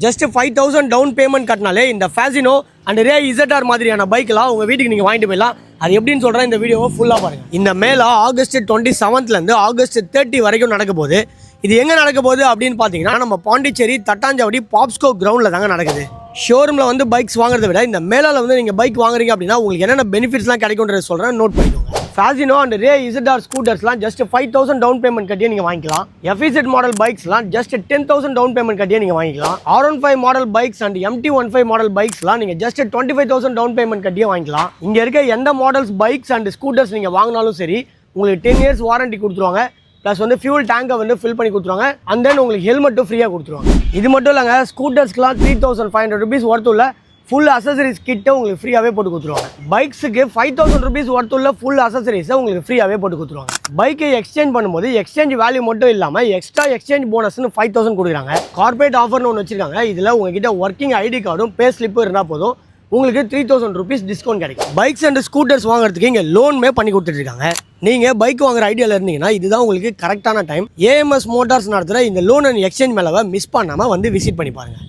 Just 5000 down payment கட்டினாலே இந்த Fascino and Ray இசட்டார் மாதிரியான பைக்கெலாம் உங்கள் வீட்டுக்கு நீங்கள் வாங்கிட்டு போயிடலாம். அது எப்படின்னு சொல்கிறேன், இந்த வீடியோவை ஃபுல்லாக பாருங்கள். இந்த மேலே ஆகஸ்ட் 27 ஆகஸ்ட் 30 வரைக்கும் நடக்க போகுது. இது எங்கே நடக்க போகுது அப்படின்னு பார்த்தீங்கன்னா நம்ம பாண்டிச்சேரி தட்டாஞ்சாவடி பாப்ஸ்கோ கிரவுண்டில் தாங்க நடக்குது. ஷோரூமில் வந்து பைக்ஸ் வாங்குறத விட இந்த மேலால் வந்து நீங்கள் பைக் வாங்குறீங்க அப்படின்னா உங்களுக்கு என்னென்ன பெனிஃபிட்ஸ்லாம் கிடைக்கும்ன்றது சொல்கிறேன், நோட் பண்ணிக்கோங்க. ஃபேசினோ அண்ட் ரே இசட்டார் ஸ்கூட்டர்ஸ்லாம் ஜஸ்ட் 5000 டவுன் பேமெண்ட் கட்டியே நீங்கள் வாங்கிக்கலாம். FZ மாடல் பைக்ஸ்லாம் ஜஸ்ட் 10000 டவுன் பேமெண்ட் கட்டியே நீங்கள் வாங்கிக்கலாம். R15 model bikes and MT15 model பைக்ஸ்லாம் நீங்கள் ஜஸ்ட் 25000 டவுன் பேமெண்ட் கட்டியே வாங்கிக்கலாம். இங்கே இருக்க எந்த மாடல்ஸ் பைக்ஸ் அண்ட் ஸ்கூட்டர்ஸ் நீங்கள் வாங்கினாலும் சரி உங்களுக்கு 10 years வாரண்டி கொடுத்துருவாங்க. ப்ளஸ் வந்து ஃபியூல் டேங்கை வந்து ஃபில் பண்ணி கொடுத்துருவாங்க. அண்ட் தென் உங்களுக்கு ஹெல்மெட்டும் ஃப்ரீயாக கொடுத்துருவாங்க. இது மட்டும் இல்லைங்க, ஸ்கூட்டர்ஸ்க்குலாம் 3500 rupees ஒர்த்துள்ள ஃபுல் அசசரிஸ் கிட்ட உங்களுக்கு ஃப்ரீயாகவே போட்டு கொடுத்துருவாங்க. பைக்ஸுக்கு 5000 rupees ஒர்த்துள்ள ஃபுல் அசசரிஸை உங்களுக்கு ஃப்ரீயாகவே போட்டு கொடுத்துருவாங்க. பைக்கை எக்ஸ்சேஞ்ச் பண்ணும்போது எக்ஸ்சேஞ்ச் வேல்யூ மட்டும் இல்லாமல் எக்ஸ்ட்ரா எக்ஸ்சேஞ்ச் போனஸ்னு 5000 கொடுக்குறாங்க. கார்பரேட் ஆஃபர்னு ஒன்று வச்சிருக்காங்க. இதில் உங்ககிட்ட ஒர்க்கிங் ஐடி கார்டும் பே ஸ்லிப்பும் இருந்தால் போதும், உங்களுக்கு 3000 rupees டிஸ்கவுண்ட் கிடைக்கும். பைக்ஸ் அண்ட் ஸ்கூட்டர்ஸ் வாங்குறதுக்கு இங்கே லோனுமே பண்ணி கொடுத்துட்ருக்காங்க. நீங்கள் பைக் வாங்குற ஐடியாவில் இருந்தீங்கன்னா இதுதான் உங்களுக்கு கரெக்டான டைம். AMS மோட்டார்ஸ் நடத்துகிற இந்த லோன் அண்ட் எக்ஸ்சேஞ்ச் மேலே மிஸ் பண்ணாமல் வந்து விசிட் பண்ணி பாருங்கள்.